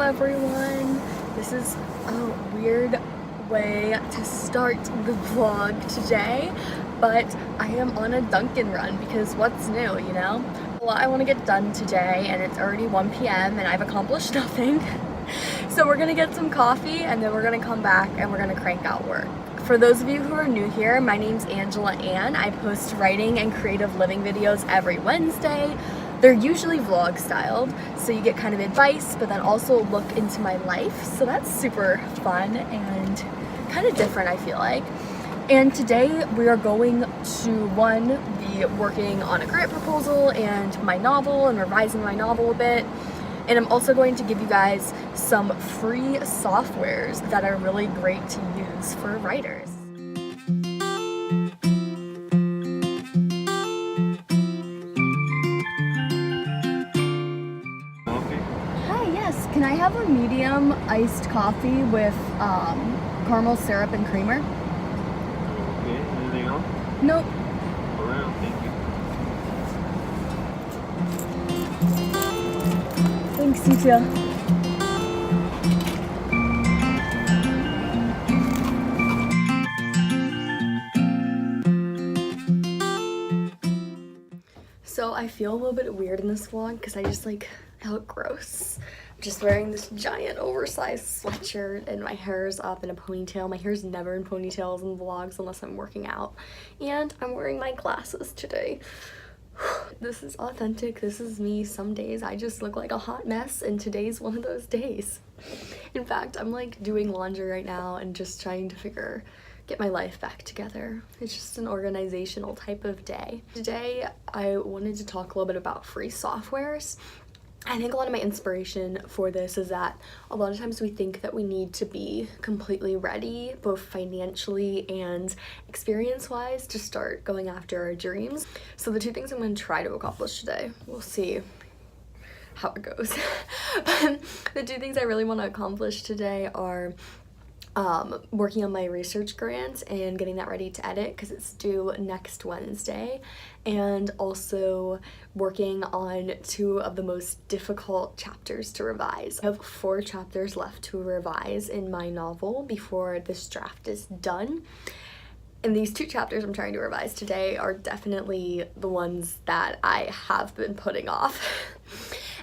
everyone. This is a weird way to start the vlog today, but I am on a Dunkin' run because what's new, you know? A lot I want to get done today and it's already 1 p.m. and I've accomplished nothing. So we're gonna get some coffee and then we're gonna come back and we're gonna crank out work. For those of you who are new here, my name's Angela Ann. I post writing and creative living videos every Wednesday. They're usually vlog styled, so you get kind of advice, but then also look into my life. So that's super fun and kind of different, I feel like. And today we are going to, be working on a grant proposal and my novel and revising my novel a bit. And I'm also going to give you guys some free softwares that are really great to use for writers. Can I have a medium iced coffee with caramel syrup and creamer? Okay, anything else? Nope. Around, thank you. Thanks, you too. So I feel a little bit weird in this vlog because I look gross. I'm just wearing this giant oversized sweatshirt and my hair is up in a ponytail. My hair's never in ponytails in vlogs unless I'm working out. And I'm wearing my glasses today. This is authentic. This is me. Some days I just look like a hot mess and today's one of those days. In fact, I'm like doing laundry right now and just trying to get my life back together. It's just an organizational type of day. Today, I wanted to talk a little bit about free softwares. I think a lot of my inspiration for this is that a lot of times we think that we need to be completely ready, both financially and experience-wise, to start going after our dreams. So the two things I'm going to try to accomplish today, we'll see how it goes. But the two things I really want to accomplish today are working on my research grant and getting that ready to edit because it's due next Wednesday, and also working on 2 of the most difficult chapters to revise. I have 4 chapters left to revise in my novel before this draft is done. And these 2 chapters I'm trying to revise today are definitely the ones that I have been putting off.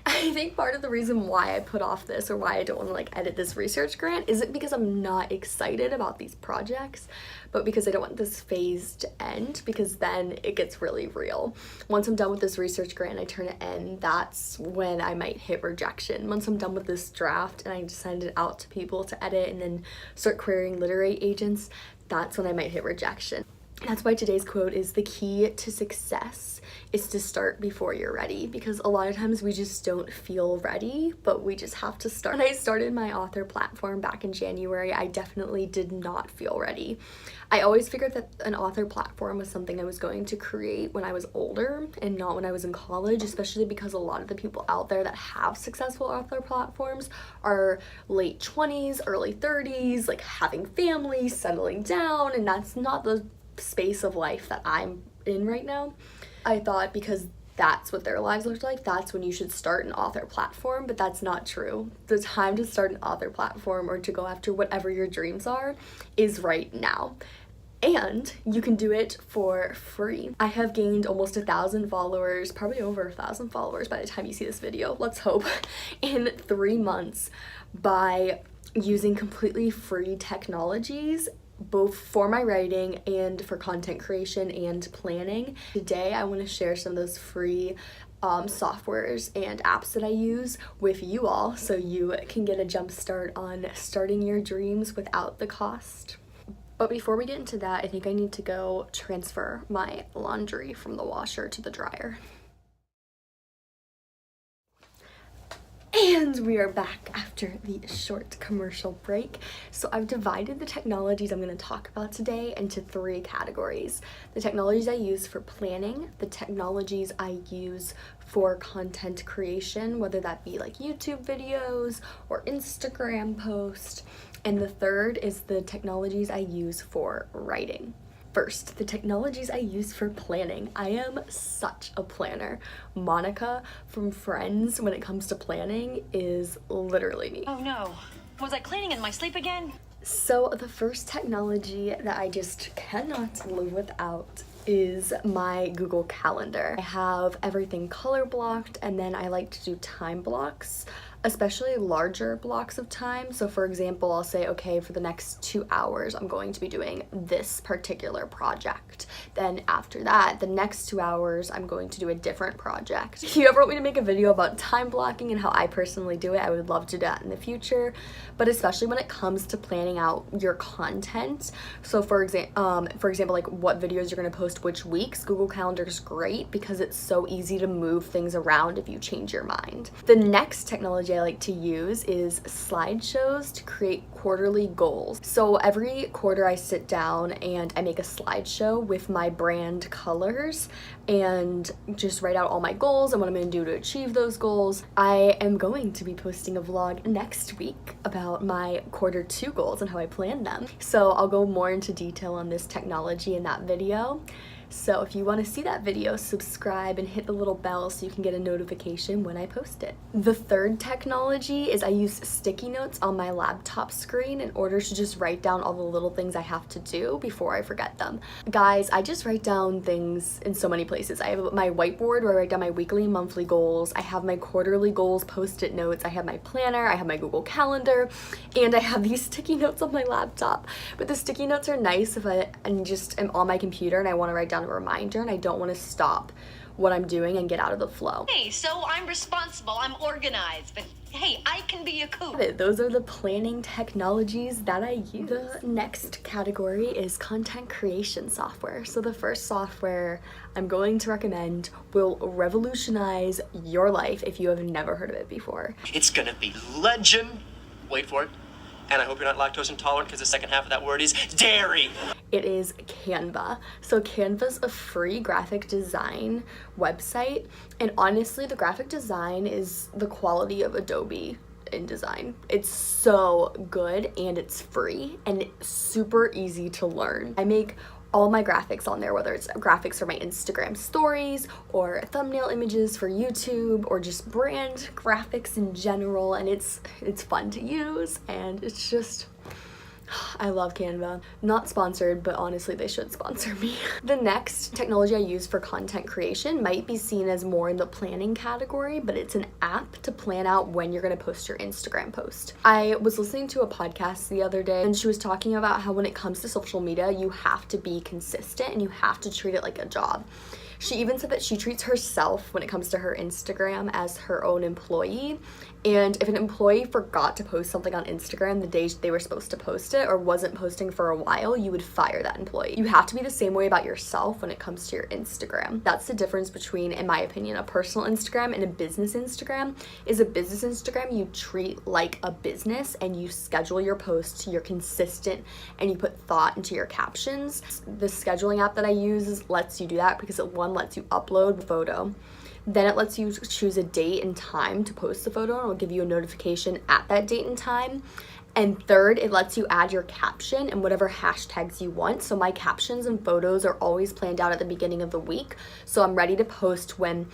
I think part of the reason why I put off this, or why I don't want to edit this research grant, isn't because I'm not excited about these projects, but because I don't want this phase to end, because then it gets really real. Once I'm done with this research grant, I turn it in, that's when I might hit rejection. Once I'm done with this draft and I send it out to people to edit and then start querying literary agents, that's when I might hit rejection. That's why today's quote is: the key to success is to start before you're ready, because a lot of times we just don't feel ready, but we just have to start. When I started my author platform back in January, I definitely did not feel ready. I always figured that an author platform was something I was going to create when I was older and not when I was in college, especially because a lot of the people out there that have successful author platforms are late 20s, early 30s, like having families, settling down, and that's not the space of life that I'm in right now. I thought because that's what their lives looked like, that's when you should start an author platform, but that's not true. The time to start an author platform or to go after whatever your dreams are is right now. And you can do it for free. I have gained almost 1,000 followers, probably over 1,000 followers by the time you see this video, let's hope, in 3 months by using completely free technologies, both for my writing and for content creation and planning. Today I want to share some of those free softwares and apps that I use with you all so you can get a jump start on starting your dreams without the cost. But before we get into that, I think I need to go transfer my laundry from the washer to the dryer. And we are back after the short commercial break. So I've divided the technologies I'm going to talk about today into 3 categories. The technologies I use for planning, the technologies I use for content creation, whether that be like YouTube videos or Instagram posts, and the third is the technologies I use for writing. First, the technologies I use for planning. I am such a planner. Monica from Friends, when it comes to planning, is literally me. Oh no. Was I cleaning in my sleep again? So the first technology that I just cannot live without is my Google Calendar. I have everything color blocked, and then I like to do time blocks, especially larger blocks of time. So for example, I'll say, okay, for the next 2 hours, I'm going to be doing this particular project. Then after that, the next 2 hours, I'm going to do a different project. If you ever want me to make a video about time blocking and how I personally do it, I would love to do that in the future. But especially when it comes to planning out your content. So for example, like what videos you're gonna post which weeks, Google Calendar is great because it's so easy to move things around if you change your mind. The next technology I like to use is slideshows to create quarterly goals. So every quarter I sit down and I make a slideshow with my brand colors and just write out all my goals and what I'm going to do to achieve those goals. I am going to be posting a vlog next week about my Q2 goals and how I planned them. So I'll go more into detail on this technology in that video. So if you want to see that video, subscribe and hit the little bell so you can get a notification when I post it. The third technology is I use sticky notes on my laptop screen in order to just write down all the little things I have to do before I forget them. Guys, I just write down things in so many places. I have my whiteboard where I write down my weekly and monthly goals. I have my quarterly goals post-it notes. I have my planner. I have my Google Calendar, and I have these sticky notes on my laptop. But the sticky notes are nice if I am on my computer and I want to write down a reminder and I don't want to stop what I'm doing and get out of the flow. Hey, so I'm responsible, I'm organized, but hey, I can be a cool. Those are the planning technologies that I use. The next category is content creation software. So the first software I'm going to recommend will revolutionize your life if you have never heard of it before. It's gonna be legend. Wait for it. And I hope you're not lactose intolerant because the second half of that word is dairy. It is Canva. So Canva's a free graphic design website, and honestly the graphic design is the quality of Adobe in design. It's so good and it's free and it's super easy to learn. I make all my graphics on there, whether it's graphics for my Instagram stories or thumbnail images for YouTube or just brand graphics in general, and it's fun to use and it's just, I love Canva. Not sponsored, but honestly they should sponsor me. The next technology I use for content creation might be seen as more in the planning category, but it's an app to plan out when you're gonna post your Instagram post. I was listening to a podcast the other day and she was talking about how when it comes to social media, you have to be consistent and you have to treat it like a job. She even said that she treats herself when it comes to her Instagram as her own employee. And if an employee forgot to post something on Instagram the day they were supposed to post it or wasn't posting for a while, you would fire that employee. You have to be the same way about yourself when it comes to your Instagram. That's the difference between, in my opinion, a personal Instagram and a business Instagram. Is a business Instagram you treat like a business and you schedule your posts, you're consistent, and you put thought into your captions. The scheduling app that I use lets you do that because it lets you upload the photo. Then it lets you choose a date and time to post the photo, and it'll give you a notification at that date and time. And third, it lets you add your caption and whatever hashtags you want. So my captions and photos are always planned out at the beginning of the week. So I'm ready to post when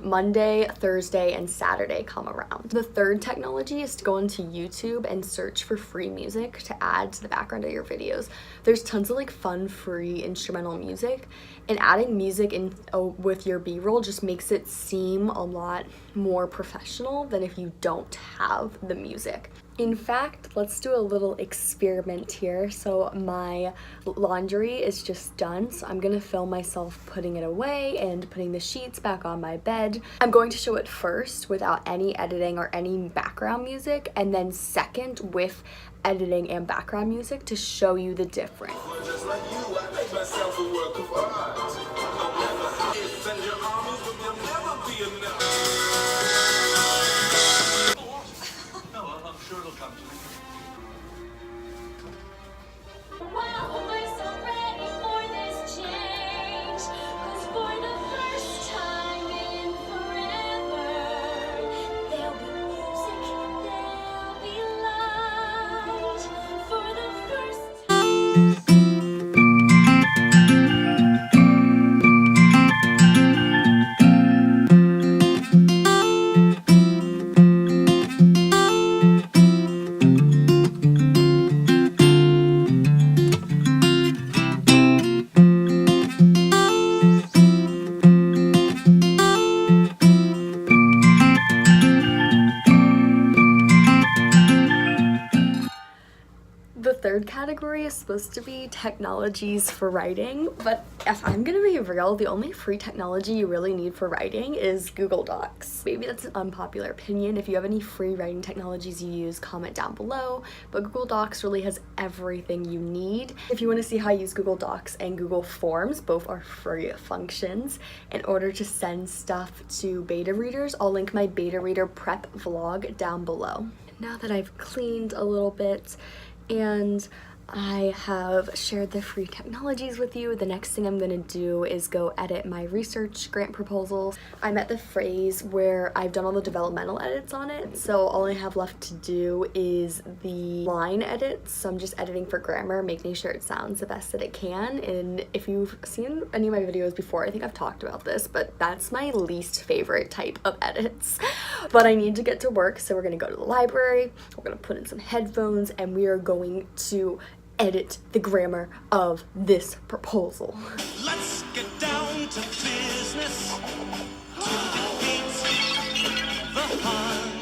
Monday, Thursday, and Saturday come around. The third technology is to go into YouTube and search for free music to add to the background of your videos. There's tons of like fun, free instrumental music, and adding music in with your B-roll just makes it seem a lot more professional than if you don't have the music. In fact, let's do a little experiment here. So my laundry is just done, so I'm gonna film myself putting it away and putting the sheets back on my bed. I'm going to show it first without any editing or any background music, and then second with editing and background music to show you the difference. Sure it'll come to me. Wow, we're so ready for this change, 'cause for the first time in forever, there'll be music, there'll be light, for the first time. third category is supposed to be technologies for writing, but if I'm gonna be real, the only free technology you really need for writing is Google Docs. Maybe that's an unpopular opinion. If you have any free writing technologies you use, comment down below, but Google Docs really has everything you need. If you want to see how I use Google Docs and Google Forms, both are free functions, in order to send stuff to beta readers, I'll link my beta reader prep vlog down below. Now that I've cleaned a little bit and I have shared the free technologies with you, the next thing I'm gonna do is go edit my research grant proposals. I'm at the phase where I've done all the developmental edits on it, so all I have left to do is the line edits. So I'm just editing for grammar, making sure it sounds the best that it can. And if you've seen any of my videos before, I think I've talked about this, but that's my least favorite type of edits. But I need to get to work, so we're gonna go to the library, we're gonna put in some headphones, and we are going to edit the grammar of this proposal. Let's get down to business to defeat the Hun.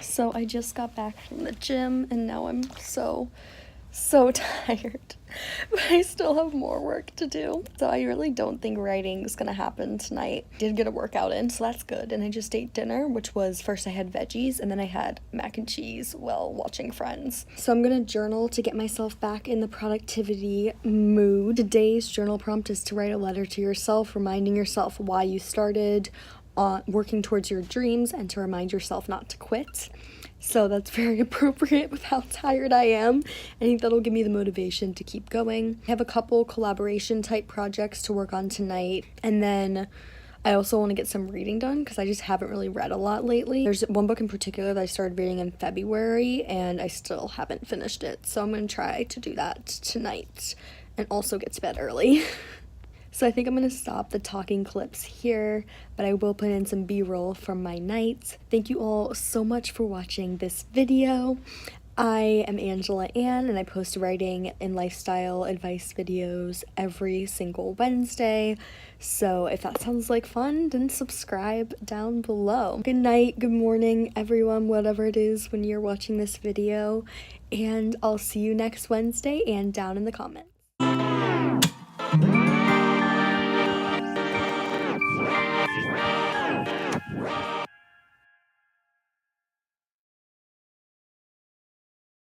So I just got back from the gym and now I'm so tired, but I still have more work to do. So I really don't think writing is gonna happen tonight. Did get a workout in, so that's good. And I just ate dinner, which was, first I had veggies and then I had mac and cheese while watching Friends. So I'm gonna journal to get myself back in the productivity mood. Today's journal prompt is to write a letter to yourself, reminding yourself why you started working towards your dreams and to remind yourself not to quit. So that's very appropriate with how tired I am. I think that'll give me the motivation to keep going. I have a couple collaboration type projects to work on tonight, and then I also want to get some reading done because I just haven't really read a lot lately. There's one book in particular that I started reading in February and I still haven't finished it, so I'm going to try to do that tonight and also get to bed early. So I think I'm going to stop the talking clips here, but I will put in some B-roll from my night. Thank you all so much for watching this video. I am Angela Ann, and I post writing and lifestyle advice videos every single Wednesday. So if that sounds like fun, then subscribe down below. Good night, good morning, everyone, whatever it is when you're watching this video. And I'll see you next Wednesday and down in the comments.